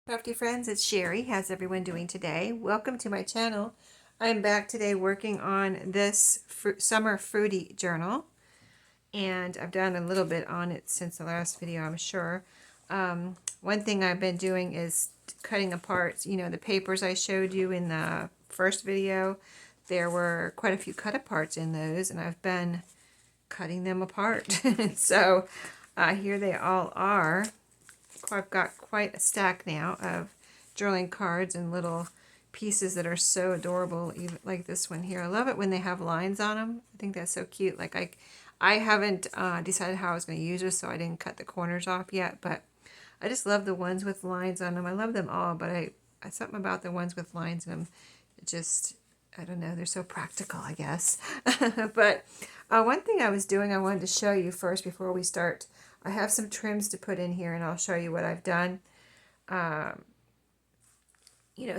Crafty friends, it's Sheree. How's everyone doing today? Welcome to my channel. I'm back today working on this summer fruity journal, and I've done a little bit on it since the last video, I'm sure. One thing I've been doing is cutting apart, the papers I showed you in the first video. There were quite a few cut aparts in those, and I've been cutting them apart. So here they all are. I've got quite a stack now of journaling cards and little pieces that are so adorable, even like this one here. I love it when they have lines on them. I think that's so cute. Like I haven't decided how I was going to use this, so I didn't cut the corners off yet, but I just love the ones with lines on them. I love them all, but I something about the ones with lines in them, just, I don't know, they're so practical, I guess. But one thing I was doing, I wanted to show you first before we start. I have some trims to put in here, and I'll show you what I've done,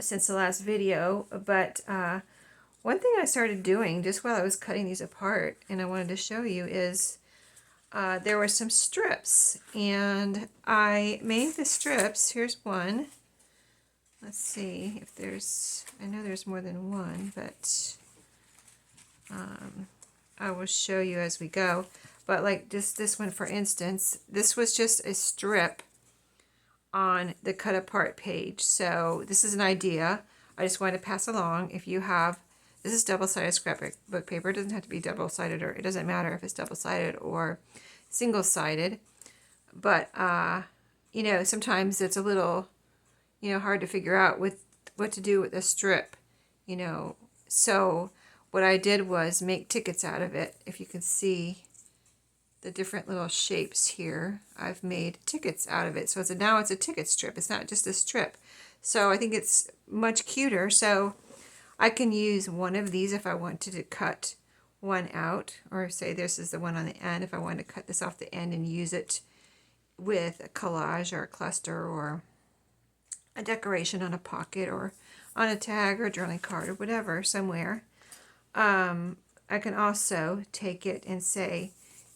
since the last video. But one thing I started doing just while I was cutting these apart, and I wanted to show you, is there were some strips, and I made the strips. Here's one. Let's see if there's, I know there's more than one, but I will show you as we go. But like just this one, for instance, this was just a strip on the cut apart page. So this is an idea I just wanted to pass along. If you have, this is double-sided scrapbook paper. It doesn't have to be double-sided, or it doesn't matter if it's double-sided or single-sided. But, sometimes it's a little, hard to figure out what to do with a strip, So what I did was make tickets out of it. If you can see the different little shapes here, I've made tickets out of it. So now it's a ticket strip. It's not just a strip. So I think it's much cuter. So I can use one of these if I wanted to cut one out, or say this is the one on the end, if I wanted to cut this off the end and use it with a collage or a cluster or a decoration on a pocket or on a tag or a journaling card or whatever somewhere. I can also take it and say,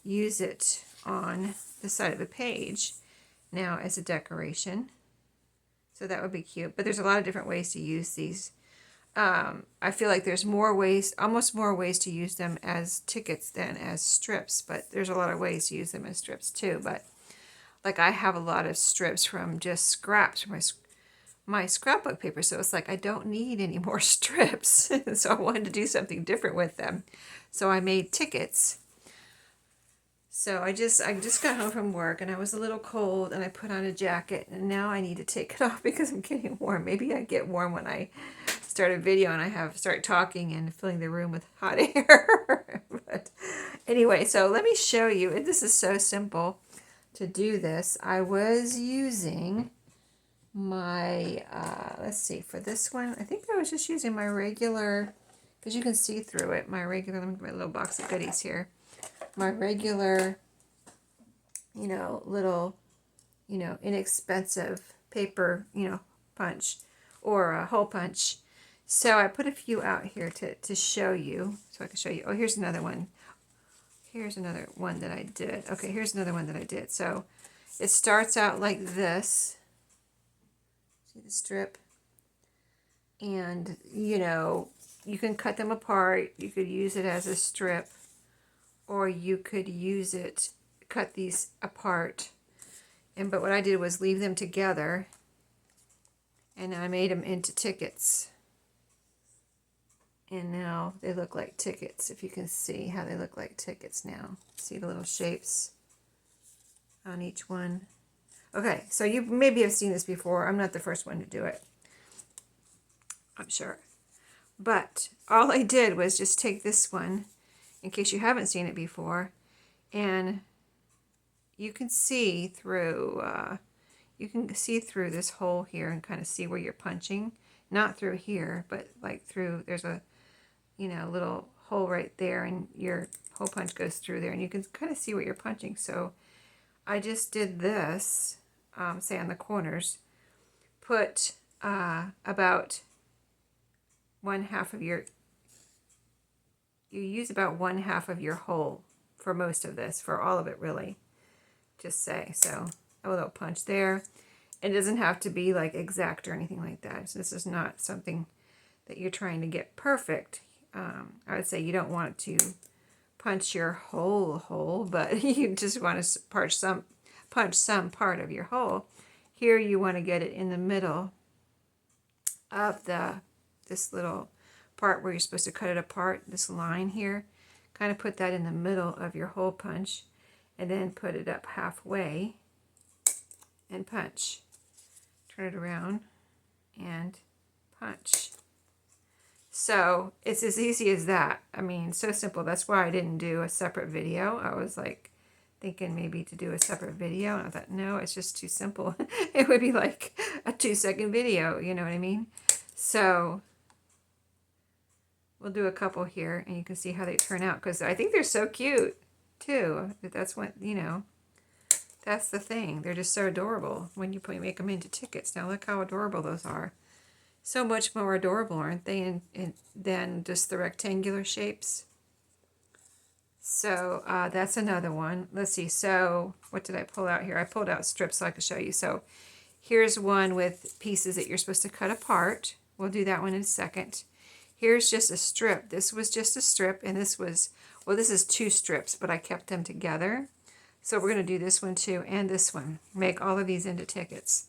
use it on the side of a page now as a decoration. So that would be cute. But there's a lot of different ways to use these. I feel like there's more ways, almost more ways to use them as tickets than as strips. But there's a lot of ways to use them as strips too. But like I have a lot of strips from just scraps from my scrapbook paper, so it's like I don't need any more strips. So I wanted to do something different with them. So I made tickets. So I just got home from work, and I was a little cold, and I put on a jacket, and now I need to take it off because I'm getting warm. Maybe I get warm when I start a video and I start talking and filling the room with hot air. But anyway, so let me show you. And this is so simple to do this. I was using my, let's see, for this one, I think I was just using my regular, because you can see through it, my regular, let me get my little box of goodies here. My regular, little, inexpensive paper, punch, or a hole punch. So I put a few out here to show you, so I can show you. Oh, here's another one. Here's another one that I did. Okay, here's another one that I did. So it starts out like this. See the strip? And, you can cut them apart. You could use it as a strip, or you could use it, cut these apart. But what I did was leave them together, and I made them into tickets. And now they look like tickets, if you can see how they look like tickets now. See the little shapes on each one? Okay, so you maybe have seen this before. I'm not the first one to do it, I'm sure. But all I did was just take this one, in case you haven't seen it before, and you can see through this hole here and kind of see where you're punching. Not through here, but like through, there's a little hole right there, and your hole punch goes through there, and you can kind of see what you're punching. So I just did this, say on the corners, put about one half of your, you use about one half of your hole for most of this, for all of it really, just say. So a little punch there, It doesn't have to be like exact or anything like that. So this is not something that you're trying to get perfect. I would say you don't want to punch your whole hole, but you just want to punch some part of your hole. Here you want to get it in the middle of this little part where you're supposed to cut it apart, this line here. Kind of put that in the middle of your hole punch, and then put it up halfway and punch. Turn it around and punch. So it's as easy as that. I mean, so simple. That's why I didn't do a separate video. I was like thinking maybe to do a separate video, and I thought, no, it's just too simple. It would be like a 2-second video, you know what I mean? So we'll do a couple here, and you can see how they turn out, because I think they're so cute too. That's what, you know, that's the thing. They're just so adorable when you make them into tickets. Now look how adorable those are. So much more adorable, aren't they, than just the rectangular shapes? So that's another one. Let's see. So what did I pull out here? I pulled out strips so I could show you. So here's one with pieces that you're supposed to cut apart. We'll do that one in a second. Here's just a strip. This was just a strip, and this was, well, this is 2 strips, but I kept them together. So we're going to do this one too, and this one. Make all of these into tickets.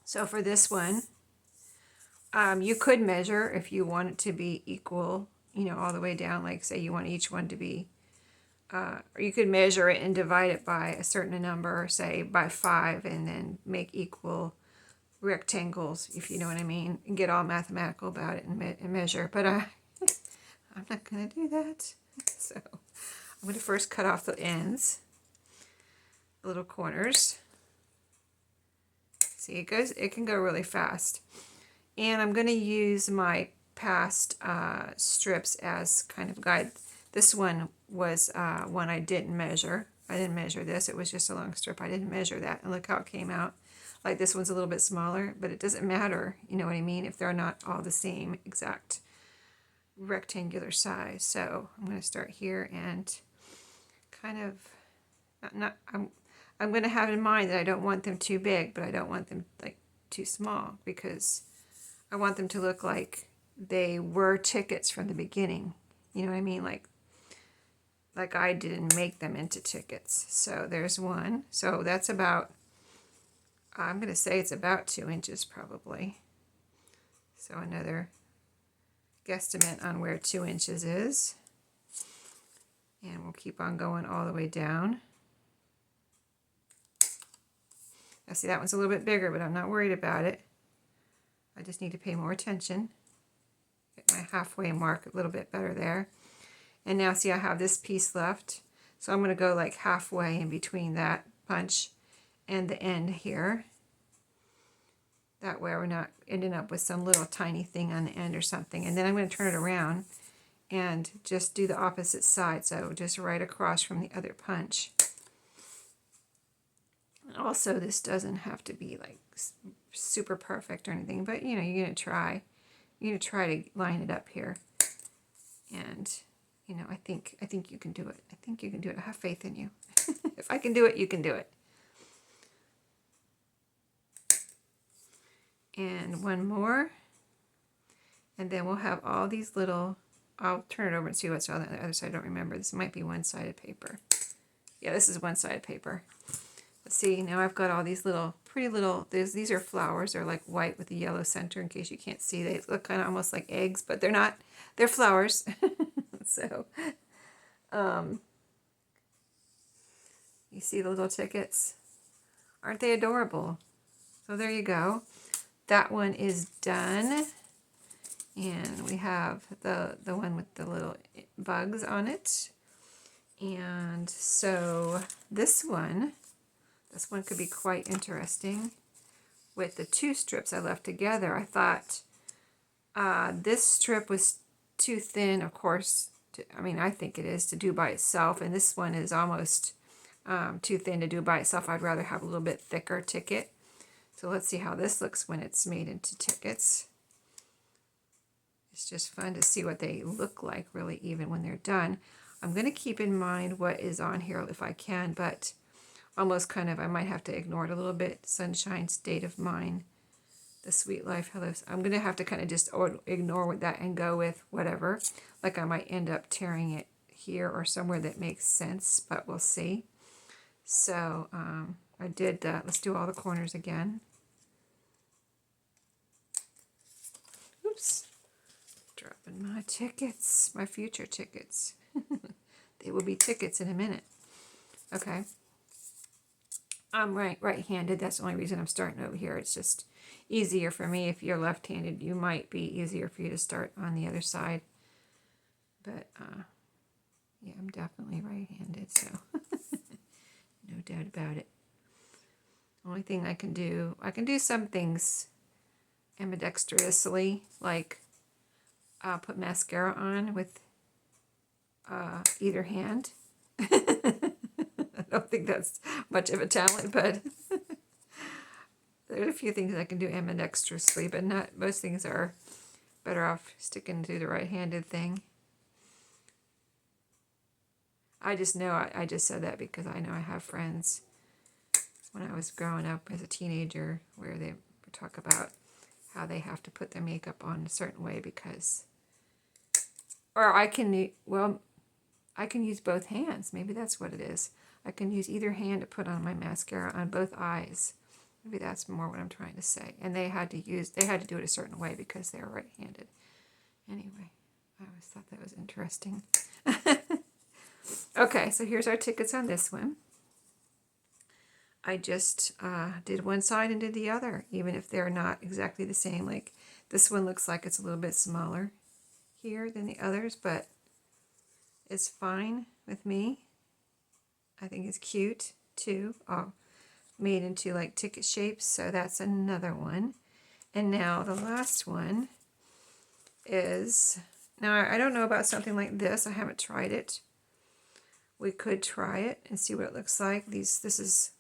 So for this one, you could measure if you want it to be equal, you know, all the way down. Like say you want each one to be, or you could measure it and divide it by a certain number, say by 5, and then make equal rectangles, if you know what I mean, and get all mathematical about it and measure. But I'm not going to do that. So I'm going to first cut off the ends, the little corners. See, it can go really fast. And I'm going to use my past strips as kind of guide. This one was one I didn't measure. I didn't measure this. It was just a long strip. I didn't measure that. And look how it came out. Like this one's a little bit smaller, but it doesn't matter, you know what I mean, if they're not all the same exact rectangular size. So I'm going to start here and kind of, I'm going to have in mind that I don't want them too big, but I don't want them like too small, because I want them to look like they were tickets from the beginning. You know what I mean? Like I didn't make them into tickets. So there's one. So that's about, I'm going to say it's about 2 inches probably. So another guesstimate on where 2 inches is. And we'll keep on going all the way down. Now see, that one's a little bit bigger, but I'm not worried about it. I just need to pay more attention. Get my halfway mark a little bit better there. And now see, I have this piece left. So I'm going to go like halfway in between that punch and the end here. That way we're not ending up with some little tiny thing on the end or something. And then I'm going to turn it around and just do the opposite side. So just right across from the other punch. Also, this doesn't have to be like super perfect or anything, but you know, you're going to try. You're going to try to line it up here. And, you know, I think you can do it. I think you can do it. I have faith in you. If I can do it, you can do it. And one more. And then we'll have all these little, I'll turn it over and see what's on the other side. I don't remember. This might be one-sided paper. Yeah, this is one-sided paper. Let's see, now I've got all these little, pretty little, these are flowers. They're like white with a yellow center, in case you can't see. They look kind of almost like eggs, but they're not. They're flowers. So, you see the little tickets? Aren't they adorable? So there you go. That one is done. And we have the one with the little bugs on it. And so this one could be quite interesting. With the 2 strips I left together, I thought this strip was too thin, of course. I think it is to do by itself, and this one is almost too thin to do by itself. I'd rather have a little bit thicker ticket. So let's see how this looks when it's made into tickets. It's just fun to see what they look like, really, even when they're done. I'm going to keep in mind what is on here if I can, but almost kind of, I might have to ignore it a little bit. Sunshine State of Mind, the Sweet Life Hello. I'm going to have to kind of just ignore with that and go with whatever. Like I might end up tearing it here or somewhere that makes sense, but we'll see. So I did, let's do all the corners again. Oops. Dropping my tickets, my future tickets. They will be tickets in a minute. Okay. I'm right-handed. That's the only reason I'm starting over here. It's just easier for me. If you're left-handed, you might be easier for you to start on the other side. But yeah, I'm definitely right-handed, so no doubt about it. Only thing I can do some things ambidextrously, like put mascara on with either hand. I don't think that's much of a talent, but there's a few things I can do ambidextrously, but not most things are better off sticking to the right-handed thing. I just know, I just said that because I know I have friends when I was growing up as a teenager where they talk about how they have to put their makeup on a certain way because, or I can use both hands. Maybe that's what it is. I can use either hand to put on my mascara on both eyes. Maybe that's more what I'm trying to say. And they had to do it a certain way because they were right-handed. Anyway, I always thought that was interesting. Okay, so here's our tickets on this one. I just did one side and did the other, even if they're not exactly the same. Like this one looks like it's a little bit smaller here than the others, but it's fine with me. I think it's cute too. Oh, made into like ticket shapes, so that's another one. And now the last one is, now I don't know about something like this. I haven't tried it. We could try it and see what it looks like. This is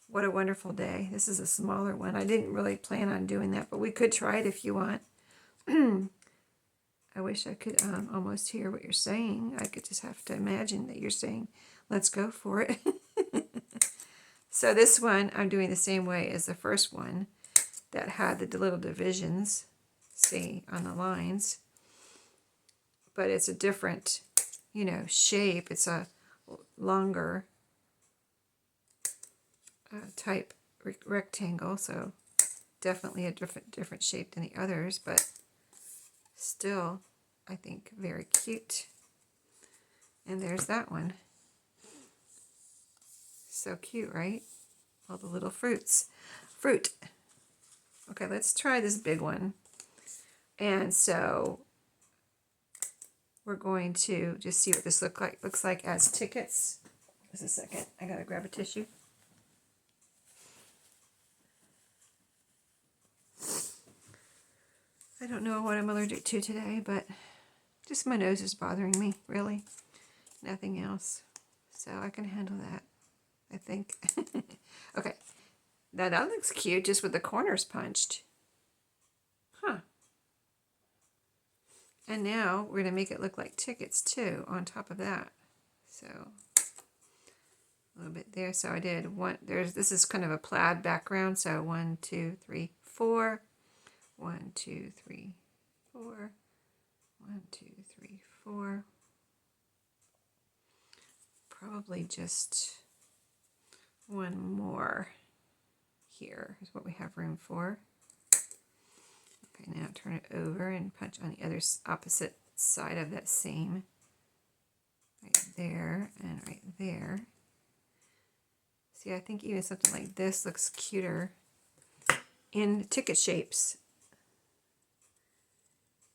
What a Wonderful Day. This is a smaller one. I didn't really plan on doing that, but we could try it if you want. I wish I could almost hear what you're saying. I could just have to imagine that you're saying, let's go for it. So this one, I'm doing the same way as the first one that had the little divisions, see, on the lines. But it's a different, shape. It's a longer type rectangle, so definitely a different shape than the others, but still, I think, very cute. And there's that one. So cute, right? All the little fruit. Okay, let's try this big one. And so we're going to just see what this looks like as tickets. Just a second. I gotta grab a tissue. I don't know what I'm allergic to today, but just my nose is bothering me, really. Nothing else. So I can handle that, I think. Okay. Now that looks cute, just with the corners punched. Huh. And now we're going to make it look like tickets, too, on top of that. So a little bit there. So I did one. This is kind of a plaid background. So 1, 2, 3, 4. 1, 2, 3, 4. 1, 2, 3, 4. Probably just one more here is what we have room for. Okay, now turn it over and punch on the other opposite side of that same. Right there and right there. See, I think even something like this looks cuter in ticket shapes.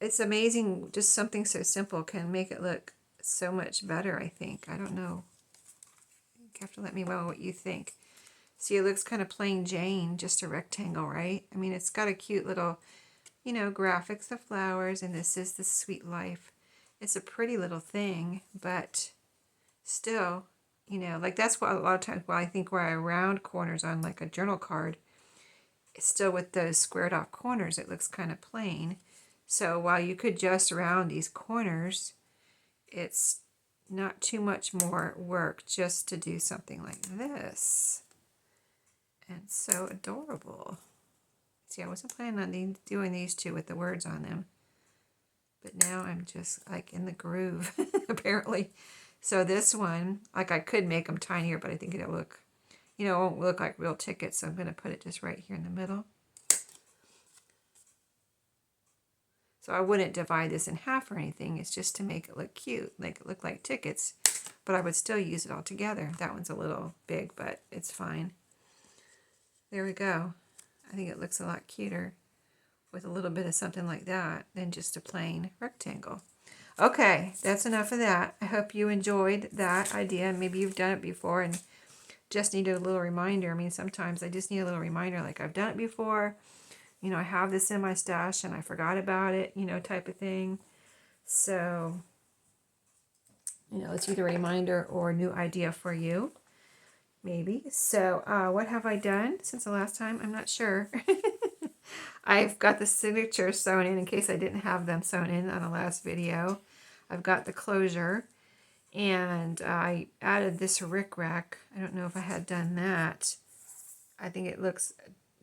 It's amazing, just something so simple can make it look so much better, I think. I don't know. You have to let me know what you think. See, it looks kind of plain Jane, just a rectangle, right? I mean, it's got a cute little, graphics of flowers, and this is the Sweet Life. It's a pretty little thing, but still, like that's what a lot of times why I think where I round corners on like a journal card, it's still with those squared off corners, it looks kind of plain. So while you could just round these corners, it's not too much more work just to do something like this. And so adorable. See, I wasn't planning on doing these two with the words on them. But now I'm just like in the groove, apparently. So this one, like I could make them tinier, but I think it'll look, you know, it won't look like real tickets. So I'm going to put it just right here in the middle. So I wouldn't divide this in half or anything. It's just to make it look cute, make it look like tickets. But I would still use it all together. That one's a little big, but it's fine. There we go. I think it looks a lot cuter with a little bit of something like that than just a plain rectangle. Okay, that's enough of that. I hope you enjoyed that idea. Maybe you've done it before and just needed a little reminder. I mean, sometimes I just need a little reminder, like I've done it before. You know, I have this in my stash and I forgot about it, you know, type of thing. So, you know, it's either a reminder or a new idea for you, maybe. So, what have I done since the last time? I'm not sure. I've got the signatures sewn in case I didn't have them sewn in on the last video. I've got the closure, and I added this rickrack. I don't know if I had done that. I think it looks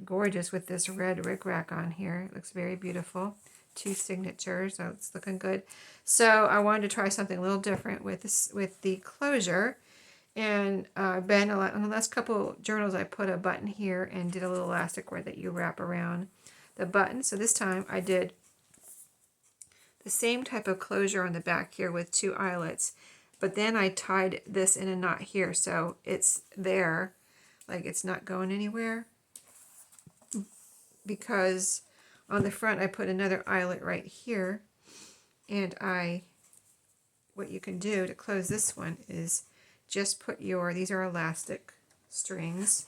gorgeous with this red rickrack on here. It looks very beautiful. 2 signatures, so it's looking good. So I wanted to try something a little different with this, with the closure. And Ben, on the last couple journals, I put a button here and did a little elastic cord that you wrap around the button. So this time I did the same type of closure on the back here with 2 eyelets, but then I tied this in a knot here, so it's there, like it's not going anywhere, because on the front I put another eyelet right here, and what you can do to close this one is just put these are elastic strings,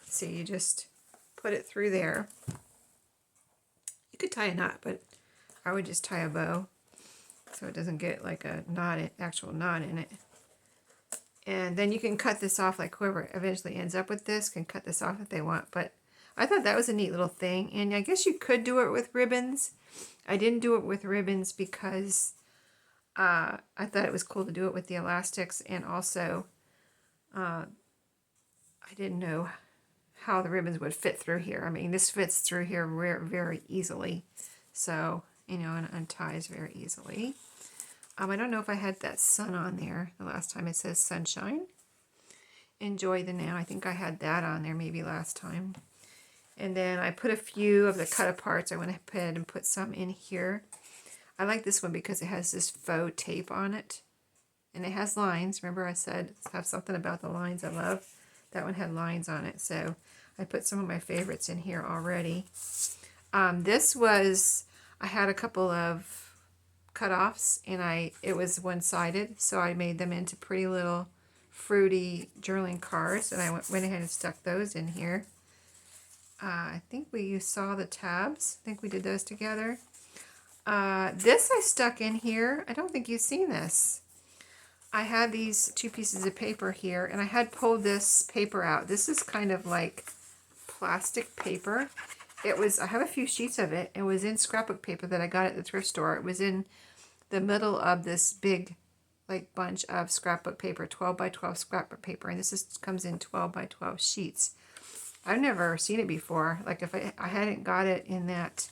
so you just put it through there. You could tie a knot, but I would just tie a bow so it doesn't get like a actual knot in it. And then you can cut this off, like whoever eventually ends up with this can cut this off if they want. But I thought that was a neat little thing. And I guess you could do it with ribbons. I didn't do it with ribbons because I thought it was cool to do it with the elastics. And also, I didn't know how the ribbons would fit through here. I mean, this fits through here very easily. So, you know, and unties very easily. I don't know if I had that sun on there the last time. It says sunshine. Enjoy the now. I think I had that on there maybe last time. And then I put a few of the cut aparts. I went ahead and put some in here. I like this one because it has this faux tape on it. And it has lines. Remember I said have something about the lines I love? That one had lines on it. So I put some of my favorites in here already. This was, I had a couple of cut-offs and it was one-sided, so I made them into pretty little fruity journaling cards, and I went ahead and stuck those in here. I think you saw the tabs. I think we did those together. This I stuck in here. I don't think you've seen this. I had these 2 pieces of paper here, and I had pulled this paper out. This is kind of like plastic paper. I have a few sheets of it. It was in scrapbook paper that I got at the thrift store. It was in the middle of this big like bunch of scrapbook paper, 12 by 12 scrapbook paper, and this comes in 12 by 12 sheets. I've never seen it before. Like if I hadn't got it in that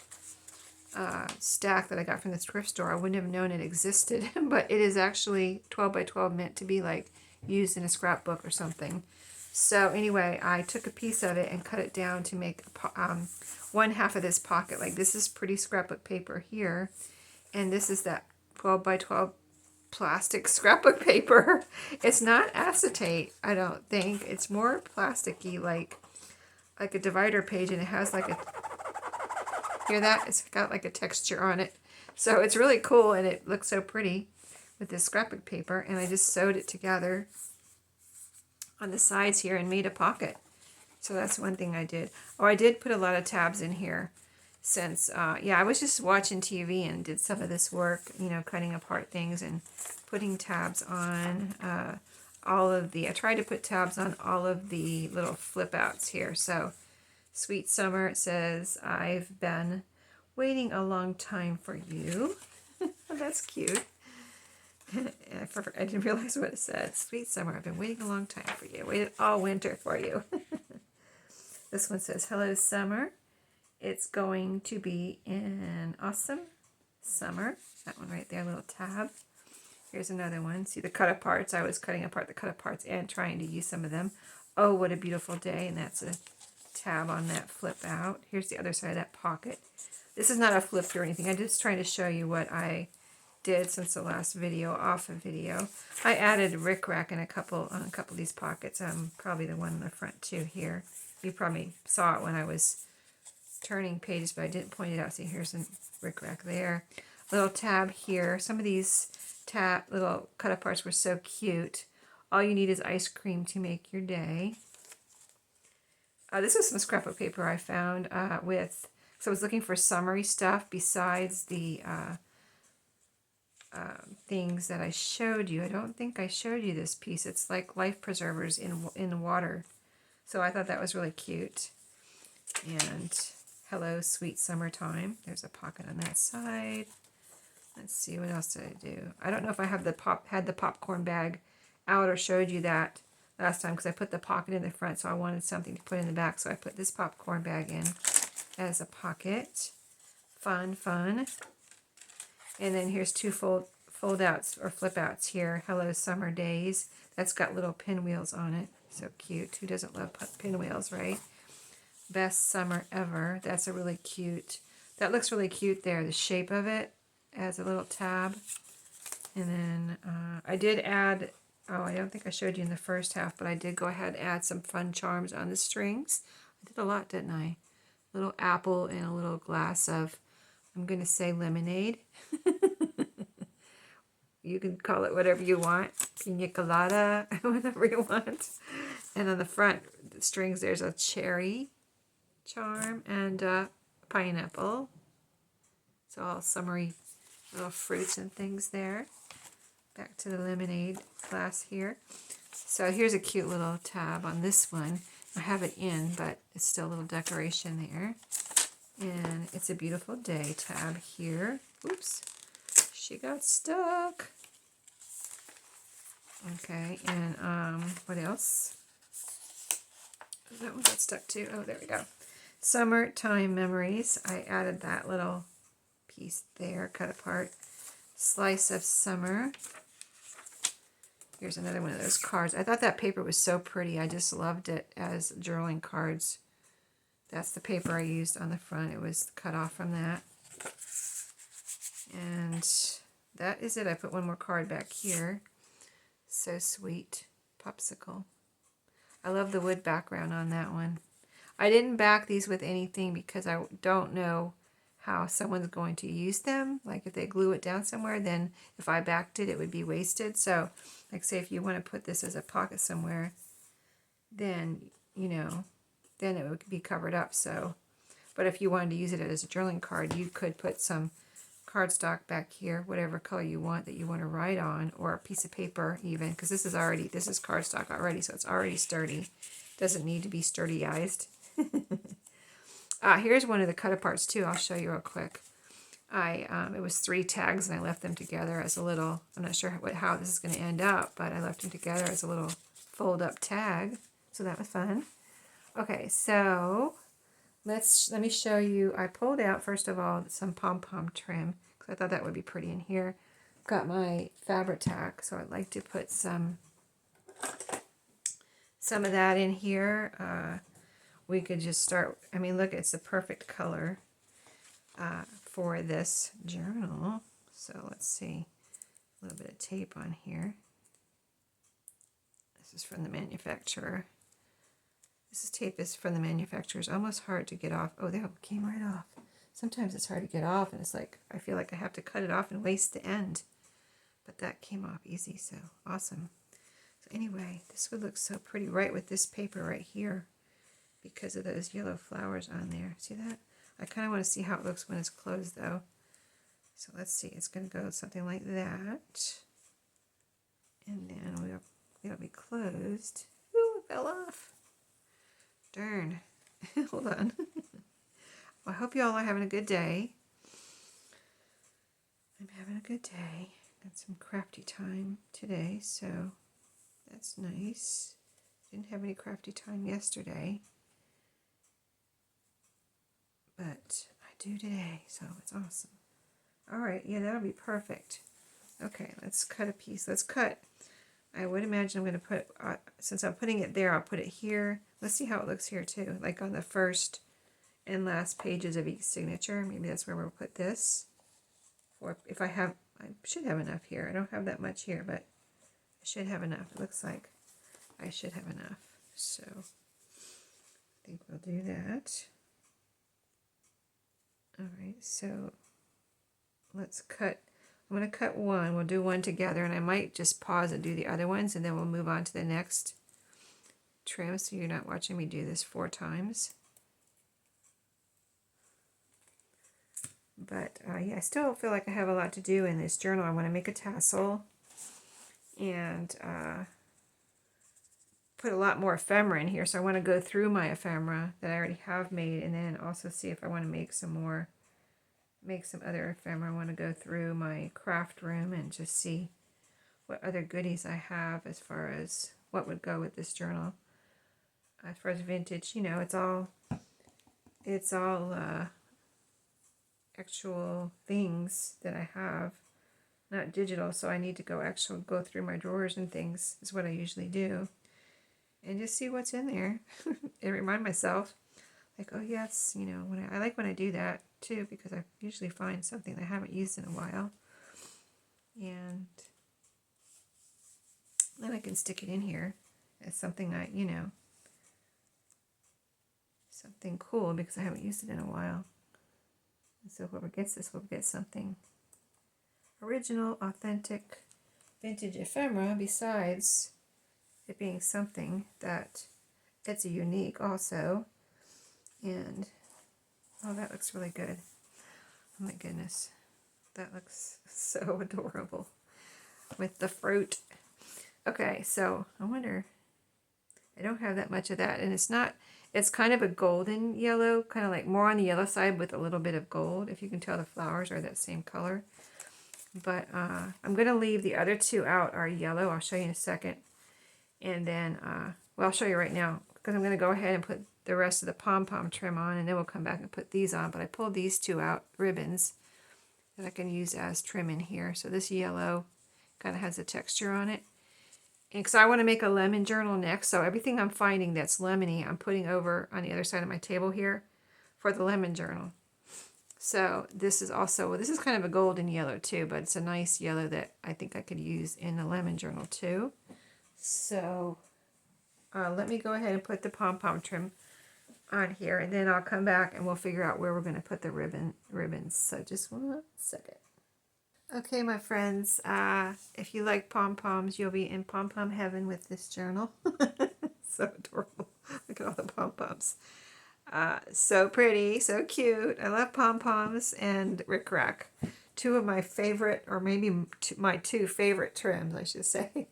stack that I got from the thrift store, I wouldn't have known it existed. But it is actually 12 by 12, meant to be like used in a scrapbook or something. So anyway, I took a piece of it and cut it down to make one half of this pocket. Like this is pretty scrapbook paper here, and this is that 12 by 12 plastic scrapbook paper. It's not acetate, I don't think. It's more plasticky, like a divider page, and it has like a, hear that? It's got like a texture on it. So it's really cool, and it looks so pretty with this scrapbook paper, and I just sewed it together on the sides here and made a pocket. So that's one thing I did. Oh, I did put a lot of tabs in here since, yeah, I was just watching TV and did some of this work, you know, cutting apart things and putting tabs on I tried to put tabs on all of the little flip outs here. So, Sweet Summer, it says, I've been waiting a long time for you. That's cute. I didn't realize what it said. Sweet summer, I've been waiting a long time for you. Waited all winter for you. This one says, hello summer. It's going to be an awesome summer. That one right there, little tab. Here's another one. See the cut aparts? I was cutting apart the cut aparts and trying to use some of them. Oh, what a beautiful day. And that's a tab on that flip out. Here's the other side of that pocket. This is not a flip through or anything. I'm just trying to show you what I did since the last video, off a video. I added rickrack in a couple of these pockets. Probably the one in the front too here. You probably saw it when I was turning pages, but I didn't point it out. See, here's a rickrack there. Little tab here. Some of these little cut aparts were so cute. All you need is ice cream to make your day. This is some scrapbook paper I found so I was looking for summery stuff besides the things that I showed you. I don't think I showed you this piece. It's like life preservers in water. So I thought that was really cute. And hello, sweet summertime. There's a pocket on that side. Let's see, what else did I do? I don't know if I have had the popcorn bag out or showed you that last time because I put the pocket in the front, so I wanted something to put in the back. So I put this popcorn bag in as a pocket. Fun, fun. And then here's two fold outs or flip outs here. Hello Summer Days. That's got little pinwheels on it. So cute. Who doesn't love pinwheels, right? Best Summer Ever. That's a really cute. That looks really cute there. The shape of it as a little tab. And then I did add, I don't think I showed you in the first half, but I did go ahead and add some fun charms on the strings. I did a lot, didn't I? A little apple and a little glass of, I'm going to say lemonade. You can call it whatever you want. Pina colada, whatever you want. And on the front the strings, there's a cherry charm and a pineapple. So all summery little fruits and things there. Back to the lemonade glass here. So here's a cute little tab on this one. I have it in, but it's still a little decoration there. And it's a beautiful day tab here. Oops, she got stuck. Okay, and what else? That one got stuck too. Oh, there we go. Summertime memories. I added that little piece there, cut apart. Slice of summer. Here's another one of those cards. I thought that paper was so pretty. I just loved it as journaling cards. That's the paper I used on the front. It was cut off from that. And that is it. I put one more card back here. So sweet. Popsicle. I love the wood background on that one. I didn't back these with anything because I don't know how someone's going to use them. Like if they glue it down somewhere, then if I backed it, it would be wasted. So like say if you want to put this as a pocket somewhere, then, you know, then it would be covered up. So, but if you wanted to use it as a journaling card, you could put some cardstock back here, whatever color you want that you want to write on, or a piece of paper even, because this is cardstock already, so it's already sturdy. Doesn't need to be sturdyized. Here's one of the cut aparts too. I'll show you real quick. It was 3 tags and I left them together as a little, I'm not sure how this is going to end up, but I left them together as a little fold up tag. So that was fun. Okay, so let me show you. I pulled out first of all some pom-pom trim because I thought that would be pretty in here. Got my fabric tack, so I'd like to put some of that in here. We could just start, I mean, look, it's the perfect color for this journal. So let's see, a little bit of tape on here. This is from the manufacturer. This tape is from the manufacturer. It's almost hard to get off. Oh, there it came right off. Sometimes it's hard to get off, and it's like, I feel like I have to cut it off and waste the end. But that came off easy, so awesome. So anyway, this would look so pretty right with this paper right here because of those yellow flowers on there. See that? I kind of want to see how it looks when it's closed, though. So let's see. It's going to go something like that. And then it'll be closed. Ooh, it fell off. Darn. Hold on. Well, I hope you all are having a good day. I'm having a good day. Got some crafty time today, so that's nice. Didn't have any crafty time yesterday, but I do today, so it's awesome. All right, yeah, that'll be perfect. Okay, let's cut a piece. Let's cut. I would imagine I'm going to put, since I'm putting it there, I'll put it here. Let's see how it looks here too, like on the first and last pages of each signature. Maybe that's where we'll put this. Or if I have, I should have enough here. I don't have that much here, but I should have enough. It looks like I should have enough. So I think we'll do that. All right, so let's cut. I'm going to cut one. We'll do one together, and I might just pause and do the other ones, and then we'll move on to the next trim, so you're not watching me do this 4 times. But yeah, I still feel like I have a lot to do in this journal. I want to make a tassel and put a lot more ephemera in here. So I want to go through my ephemera that I already have made, and then also see if I want to make some more, make some other ephemera. I want to go through my craft room and just see what other goodies I have as far as what would go with this journal. As far as vintage, you know, it's all actual things that I have, not digital, so I need to go through my drawers and things, is what I usually do, and just see what's in there and remind myself, like, oh yes, you know, I like when I do that too, because I usually find something that I haven't used in a while, and then I can stick it in here as something something cool, because I haven't used it in a while. So whoever gets this will get something original, authentic, vintage ephemera, besides it being something that it's a unique also. And oh, that looks really good. Oh my goodness, that looks so adorable with the fruit. Okay, so I wonder, I don't have that much of that, and it's kind of a golden yellow, kind of like more on the yellow side with a little bit of gold, if you can tell the flowers are that same color. But I'm going to leave the other 2 out, are yellow. I'll show you in a second. And then, well, I'll show you right now, because I'm going to go ahead and put the rest of the pom-pom trim on, and then we'll come back and put these on. But I pulled these 2 out, ribbons, that I can use as trim in here. So this yellow kind of has a texture on it. And because I want to make a lemon journal next, so everything I'm finding that's lemony, I'm putting over on the other side of my table here for the lemon journal. So this is also, this is kind of a golden yellow too, but it's a nice yellow that I think I could use in the lemon journal too. So let me go ahead and put the pom-pom trim on here, and then I'll come back and we'll figure out where we're going to put the ribbons. So just 1 second. Okay, my friends, if you like pom-poms, you'll be in pom-pom heaven with this journal. So adorable. Look at all the pom-poms. So pretty, so cute. I love pom-poms and rickrack. 2 of my favorite, or maybe my 2 favorite trims, I should say.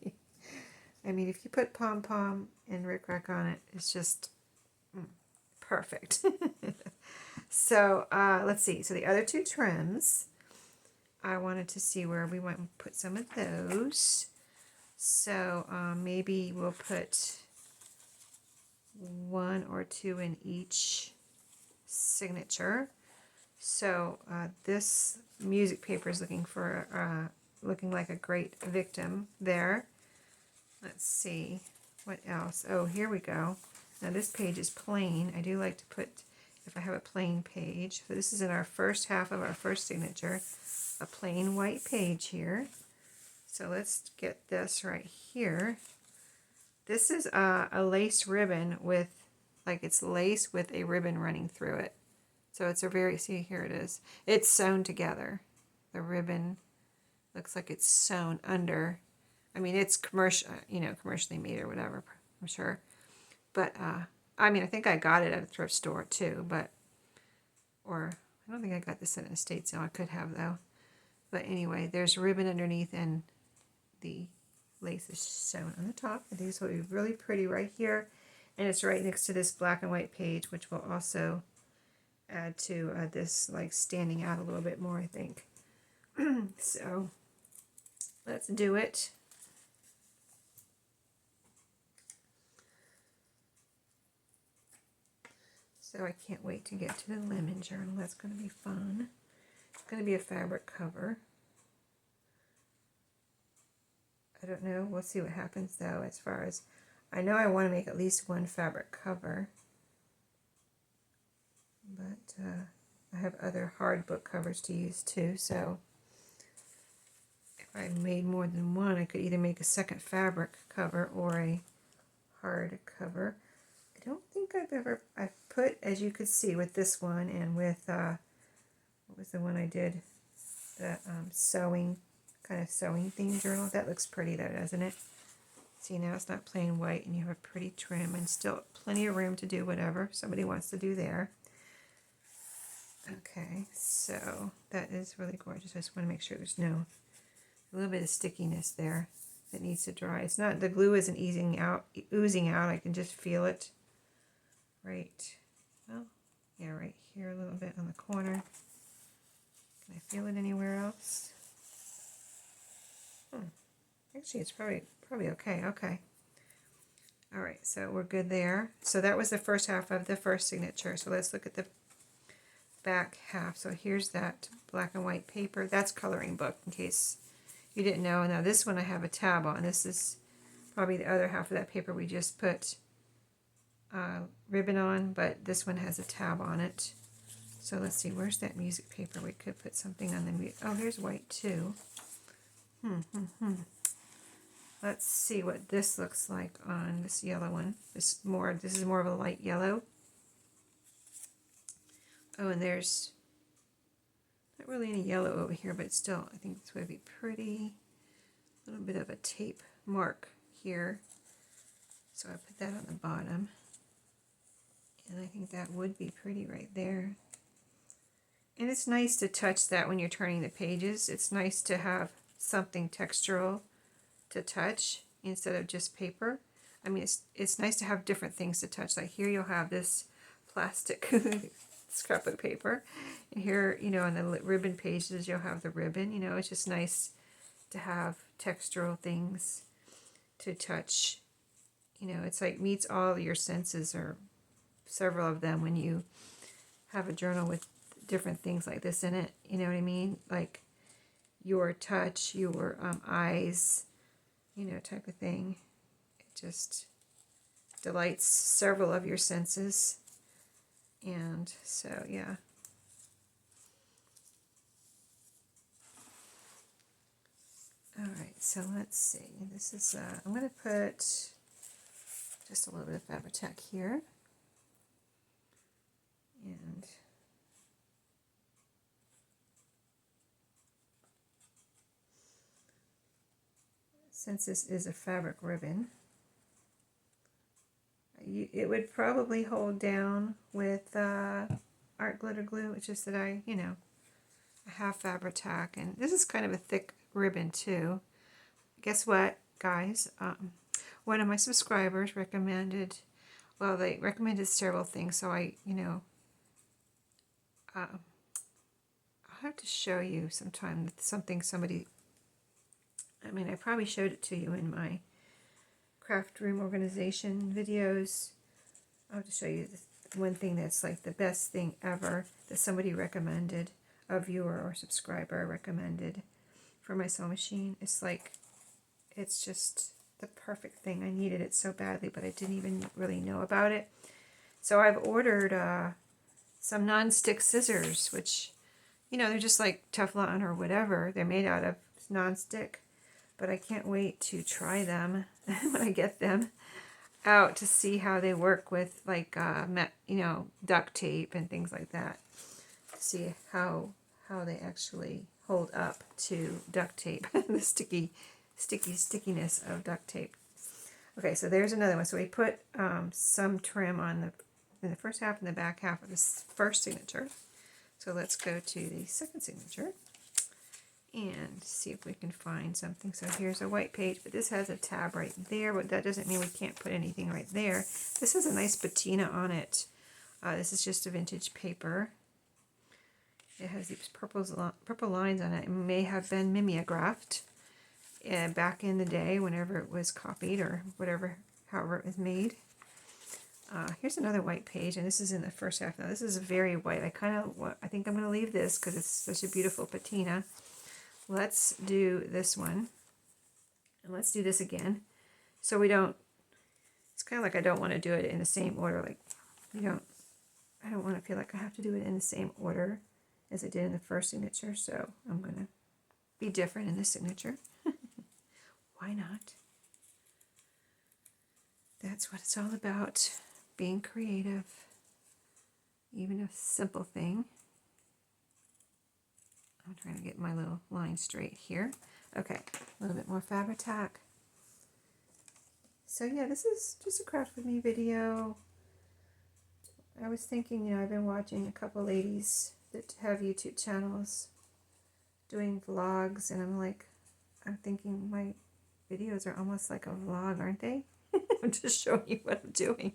I mean, if you put pom-pom and rickrack on it, it's just perfect. So let's see. So the other 2 trims, I wanted to see where we want to put some of those. So maybe we'll put 1 or 2 in each signature. So this music paper is looking like a great victim there. Let's see what else. Oh, here we go. Now this page is plain. I do like to put, if I have a plain page. So this is in our first half of our first signature, a plain white page here. So let's get this right here. This is a lace ribbon with, like, it's lace with a ribbon running through it. So it's a very, see, here it is. It's sewn together. The ribbon looks like it's sewn under. I mean, it's commercially made or whatever, I'm sure. But, I mean, I think I got it at a thrift store too, or I don't think I got this at an estate sale. I could have though. But anyway, there's ribbon underneath and the lace is sewn on the top. I think this will be really pretty right here. And it's right next to this black and white page, which will also add to this, like, standing out a little bit more, I think. So let's do it. So I can't wait to get to the lemon journal. That's going to be fun. It's going to be a fabric cover. I don't know. We'll see what happens though. As far as I know, I want to make at least one fabric cover. But I have other hard book covers to use too. So if I made more than one, I could either make a second fabric cover or a hard cover. I don't think I've put, as you could see with this one and with, what was the one I did? The sewing, kind of sewing theme journal. That looks pretty though, doesn't it? See, now it's not plain white and you have a pretty trim and still plenty of room to do whatever somebody wants to do there. Okay, so that is really gorgeous. I just want to make sure there's a little bit of stickiness there that needs to dry. It's not, the glue isn't oozing out. I can just feel it. Right, well, yeah, right here a little bit on the corner. Can I feel it anywhere else? Actually, it's probably okay. Okay. All right, so we're good there. So that was the first half of the first signature. So let's look at the back half. So here's that black and white paper. That's coloring book, in case you didn't know. Now this one I have a tab on. This is probably the other half of that paper we just put ribbon on, but this one has a tab on it. So let's see, where's that music paper? We could put something on the oh, here's white too. Let's see what this looks like on this yellow one. This is more of a light yellow. Oh, and there's not really any yellow over here, but still, I think this would be pretty. A little bit of a tape mark here. So I put that on the bottom. And I think that would be pretty right there. And it's nice to touch that when you're turning the pages. It's nice to have something textural to touch instead of just paper. I mean, it's nice to have different things to touch. Like here you'll have this plastic scrapbook paper. And here, you know, on the ribbon pages, you'll have the ribbon. You know, it's just nice to have textural things to touch. You know, it's like meets all your senses, or several of them, when you have a journal with different things like this in it. You know what I mean? Like your touch, your eyes, you know, type of thing. It just delights several of your senses. And so, yeah. All right, so let's see. This is, I'm going to put just a little bit of Fabri-Tac here. And since this is a fabric ribbon, it would probably hold down with art glitter glue. It's just that I have Fabri-Tac, and this is kind of a thick ribbon too. Guess what, guys? One of my subscribers recommended, well, they recommended several things, so I'll have to show you sometime something somebody, I mean, I probably showed it to you in my craft room organization videos. I'll have to show you one thing that's like the best thing ever that somebody recommended, a viewer or subscriber recommended for my sewing machine. It's like, it's just the perfect thing. I needed it so badly, but I didn't even really know about it. So I've ordered some non-stick scissors, which, you know, they're just like Teflon or whatever. They're made out of non-stick, but I can't wait to try them when I get them out to see how they work with, like, duct tape and things like that. To see how they actually hold up to duct tape, the stickiness of duct tape. Okay, so there's another one. So we put some trim on in the first half and the back half of this first signature. So let's go to the second signature and see if we can find something. So here's a white page, but this has a tab right there, but that doesn't mean we can't put anything right there. This has a nice patina on it. This is just a vintage paper. It has these purple lines on it. It may have been mimeographed. back in the day, whenever it was copied or whatever, however it was made. Here's another white page, and this is in the first half. Now this is very white. I think I'm going to leave this because it's such a beautiful patina. Let's do this one, and let's do this again. So we don't, it's kind of like I don't want to do it in the same order. Like, I don't want to feel like I have to do it in the same order as I did in the first signature. So I'm going to be different in this signature. Why not? That's what it's all about. Being creative. Even a simple thing. I'm trying to get my little line straight here. Okay, a little bit more Fabri-Tac. So yeah, this is just a craft with me video. I was thinking, I've been watching a couple ladies that have YouTube channels doing vlogs, and I'm thinking my videos are almost like a vlog, aren't they? I'm just showing you what I'm doing.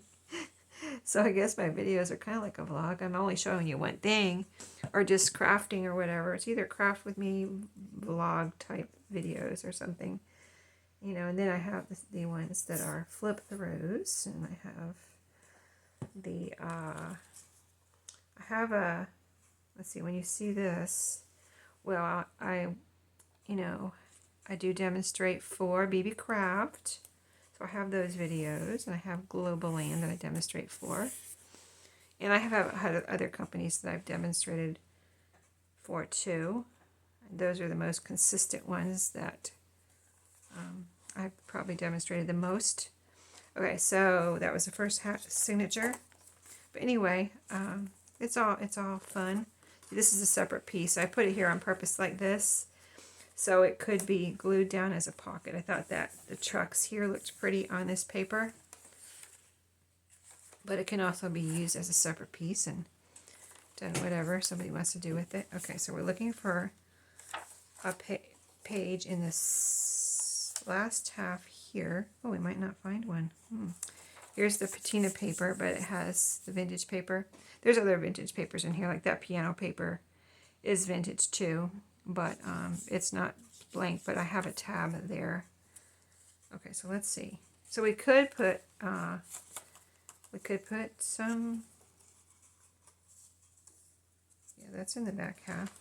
So I guess my videos are kind of like a vlog. I'm only showing you one thing, or just crafting or whatever. It's either craft with me, vlog type videos or something. And then I have the ones that are flip the rose, and I have the, let's see, when you see this, well, I do demonstrate for BB Craft. So I have those videos, and I have Global Land that I demonstrate for. And I have had other companies that I've demonstrated for too. And those are the most consistent ones that I've probably demonstrated the most. Okay, so that was the first signature. But anyway, it's all fun. This is a separate piece. I put it here on purpose like this, so it could be glued down as a pocket. I thought that the trucks here looked pretty on this paper, but it can also be used as a separate piece and done whatever somebody wants to do with it. Okay, so we're looking for a page in this last half here. Oh, we might not find one. Here's the patina paper, but it has the vintage paper. There's other vintage papers in here, like that piano paper is vintage too, but it's not blank, but I have a tab there. Okay, so let's see. So we could put some, yeah, that's in the back half.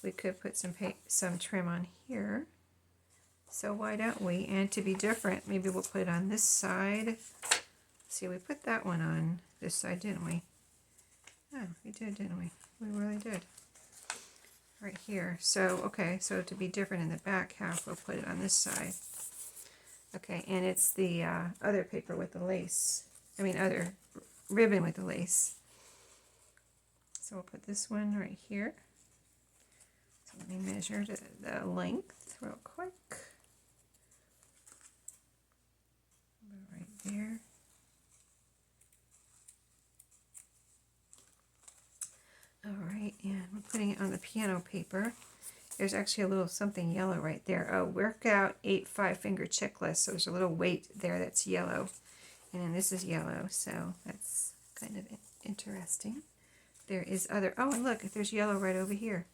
We could put some trim on here. So why don't we? And to be different, maybe we'll put it on this side. See, we put that one on this side, didn't we? Oh, we did, didn't we? We really did. Right here. So, okay, so to be different in the back half, we'll put it on this side. Okay, and it's the other paper with the lace. Other ribbon with the lace. So we'll put this one right here. So let me measure the length real quick. Right there. Alright, and we're putting it on the piano paper. There's actually a little something yellow right there. Oh, workout 8 5-finger checklist. So there's a little weight there that's yellow. And then this is yellow, so that's kind of interesting. There is other, oh, and look, there's yellow right over here.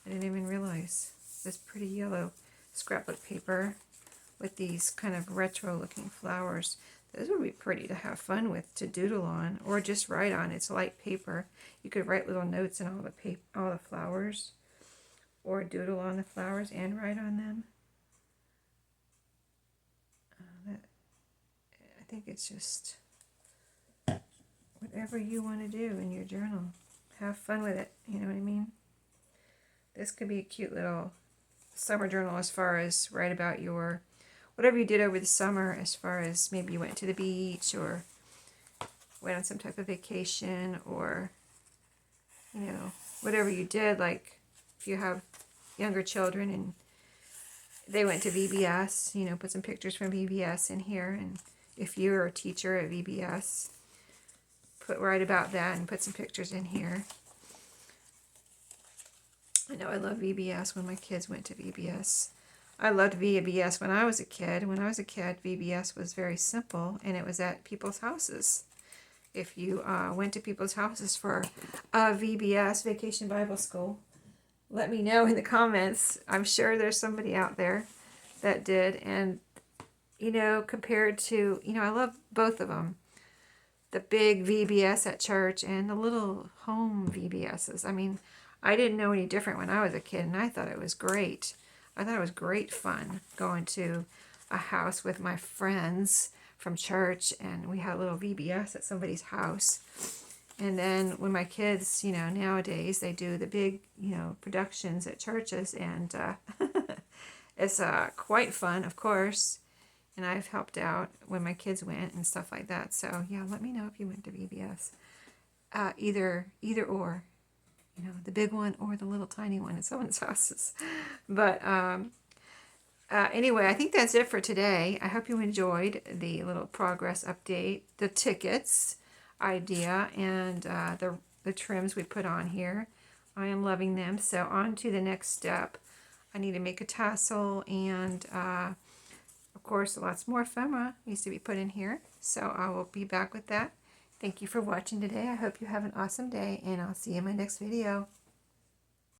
I didn't even realize. This pretty yellow scrapbook paper with these kind of retro looking flowers. Those would be pretty to have fun with, to doodle on, or just write on. It's light paper. You could write little notes in all the flowers, or doodle on the flowers and write on them. I think it's just whatever you want to do in your journal. Have fun with it. You know what I mean? This could be a cute little summer journal, as far as write about your whatever you did over the summer, as far as maybe you went to the beach or went on some type of vacation, or whatever you did. Like if you have younger children and they went to VBS, put some pictures from VBS in here. And if you're a teacher at VBS, write about that and put some pictures in here. I know I love VBS when my kids went to VBS. I loved VBS when I was a kid. When I was a kid, VBS was very simple, and it was at people's houses. If you went to people's houses for VBS, Vacation Bible School, let me know in the comments. I'm sure there's somebody out there that did. And, you know, compared to, you know, I love both of them. The big VBS at church and the little home VBSs. I mean, I didn't know any different when I was a kid, and I thought it was great. I thought it was great fun going to a house with my friends from church, and we had a little VBS at somebody's house. And then when my kids, you know, nowadays they do the big, you know, productions at churches, and it's quite fun, of course. And I've helped out when my kids went and stuff like that. So yeah, let me know if you went to VBS. Either or, you know, the big one or the little tiny one at someone's houses. But anyway, I think that's it for today. I hope you enjoyed the little progress update, the tickets idea, and the trims we put on here. I am loving them. So on to the next step. I need to make a tassel, and of course lots more ephemera needs to be put in here. So I will be back with that. Thank you for watching today. I hope you have an awesome day, and I'll see you in my next video.